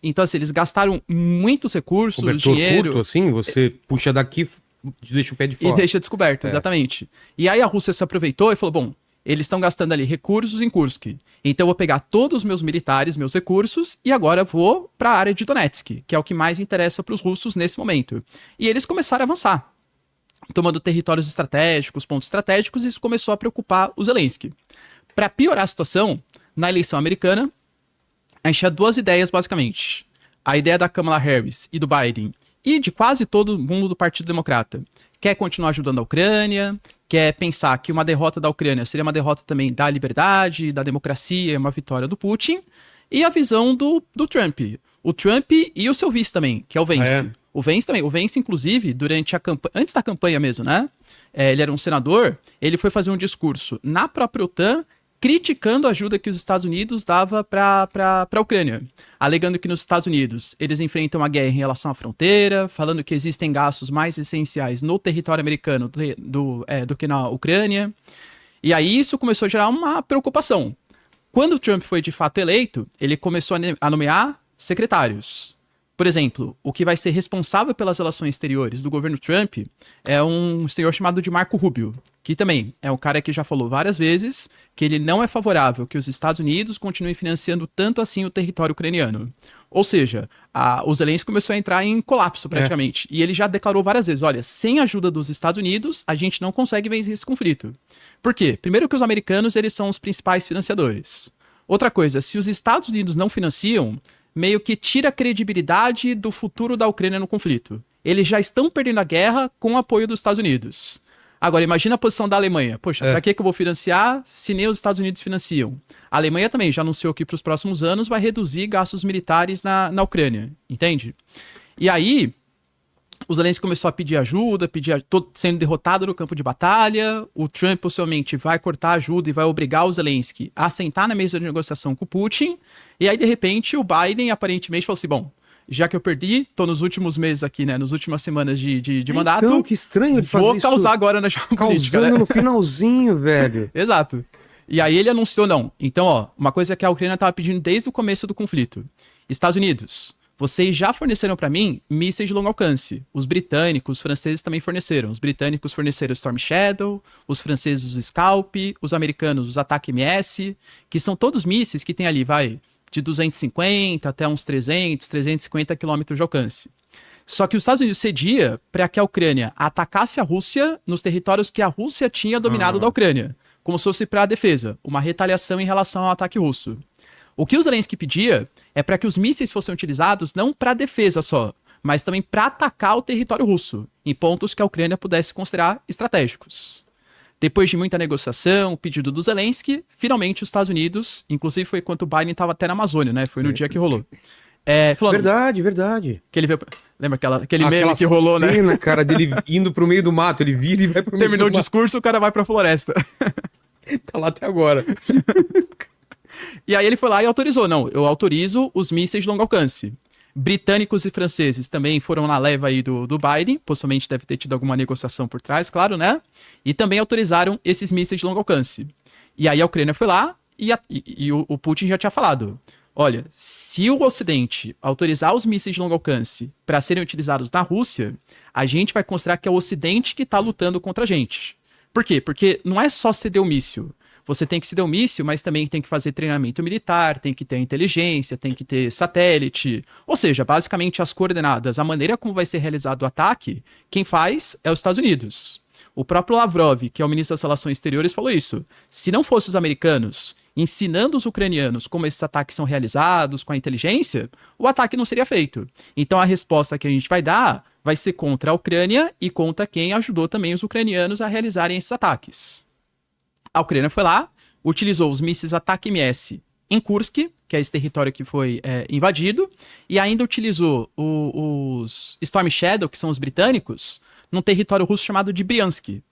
Então, assim, eles gastaram muitos recursos, Cobertor dinheiro... curto, assim, você puxa daqui e deixa o pé de fora. E deixa descoberto, exatamente. E aí a Rússia se aproveitou e falou, bom, eles estão gastando ali recursos em Kursk. Então eu vou pegar todos os meus militares, meus recursos, e agora vou para a área de Donetsk, que é o que mais interessa para os russos nesse momento. E eles começaram a avançar, tomando territórios estratégicos, pontos estratégicos, e isso começou a preocupar o Zelensky. Para piorar a situação, na eleição americana, a gente tinha duas ideias, basicamente. A ideia da Kamala Harris e do Biden, e de quase todo mundo do Partido Democrata, quer continuar ajudando a Ucrânia, quer pensar que uma derrota da Ucrânia seria uma derrota também da liberdade, da democracia, uma vitória do Putin, e a visão do Trump. O Trump e o seu vice também, que é o Vance. O Vance também. O Vance, inclusive, durante a campanha, antes da campanha mesmo, né? Ele era um senador, ele foi fazer um discurso na própria OTAN, criticando a ajuda que os Estados Unidos dava para a Ucrânia, alegando que nos Estados Unidos eles enfrentam uma guerra em relação à fronteira, falando que existem gastos mais essenciais no território americano do que na Ucrânia. E aí isso começou a gerar uma preocupação. Quando o Trump foi de fato eleito, ele começou a nomear secretários. Por exemplo, o que vai ser responsável pelas relações exteriores do governo Trump é um senhor chamado de Marco Rubio, que também é um cara que já falou várias vezes que ele não é favorável que os Estados Unidos continuem financiando tanto assim o território ucraniano. Ou seja, o Zelensky começou a entrar em colapso praticamente. E ele já declarou várias vezes, olha, sem a ajuda dos Estados Unidos, a gente não consegue vencer esse conflito. Por quê? Primeiro que os americanos, eles são os principais financiadores. Outra coisa, se os Estados Unidos não financiam, meio que tira a credibilidade do futuro da Ucrânia no conflito. Eles já estão perdendo a guerra com o apoio dos Estados Unidos. Agora, imagina a posição da Alemanha. Poxa, pra que eu vou financiar se nem os Estados Unidos financiam? A Alemanha também já anunciou que para os próximos anos vai reduzir gastos militares na Ucrânia, entende? E aí, o Zelensky começou a pedir ajuda, sendo derrotado no campo de batalha. O Trump possivelmente vai cortar ajuda e vai obrigar o Zelensky a sentar na mesa de negociação com o Putin. E aí, de repente, o Biden aparentemente falou assim, bom, já que eu perdi, tô nos últimos meses aqui, né, nas últimas semanas de mandato. Então, que estranho ele fazer vou causar isso agora na geopolítica. Causando, né? No finalzinho, velho. Exato. E aí ele anunciou não. Então, ó, uma coisa que a Ucrânia tava pedindo desde o começo do conflito. Estados Unidos, vocês já forneceram para mim mísseis de longo alcance. Os britânicos, os franceses também forneceram. Os britânicos forneceram o Storm Shadow, os franceses os Scalp, os americanos os Attack-MS, que são todos mísseis que tem ali, de 250 até uns 300, 350 quilômetros de alcance. Só que os Estados Unidos cedia para que a Ucrânia atacasse a Rússia nos territórios que a Rússia tinha dominado da Ucrânia, como se fosse para a defesa, uma retaliação em relação ao ataque russo. O que o Zelensky pedia é para que os mísseis fossem utilizados não para defesa só, mas também para atacar o território russo, em pontos que a Ucrânia pudesse considerar estratégicos. Depois de muita negociação, o pedido do Zelensky, finalmente os Estados Unidos, inclusive foi quando o Biden estava até na Amazônia, né? Foi no dia que rolou. Falando, Verdade. Que ele veio, lembra aquele meme que rolou, cena, né? cara, dele indo pro meio do mato, ele vira e vai pro meio Terminou do o discurso, o cara vai pra floresta. Tá lá até agora. E aí ele foi lá e autorizou. Não, eu autorizo os mísseis de longo alcance. Britânicos e franceses também foram na leva aí do Biden, possivelmente deve ter tido alguma negociação por trás, claro, né? E também autorizaram esses mísseis de longo alcance. E aí a Ucrânia foi lá e o Putin já tinha falado, olha, se o Ocidente autorizar os mísseis de longo alcance para serem utilizados na Rússia, a gente vai considerar que é o Ocidente que está lutando contra a gente. Por quê? Porque não é só ceder o míssil. Você tem que ceder o míssil, mas também tem que fazer treinamento militar, tem que ter inteligência, tem que ter satélite. Ou seja, basicamente as coordenadas, a maneira como vai ser realizado o ataque, quem faz é os Estados Unidos. O próprio Lavrov, que é o ministro das Relações Exteriores, falou isso. Se não fossem os americanos ensinando os ucranianos como esses ataques são realizados, com a inteligência, o ataque não seria feito. Então a resposta que a gente vai dar vai ser contra a Ucrânia e contra quem ajudou também os ucranianos a realizarem esses ataques. A Ucrânia foi lá, utilizou os mísseis Attack-MS em Kursk, que é esse território que foi invadido, e ainda utilizou os Storm Shadow, que são os britânicos, num território russo chamado de Bryansk,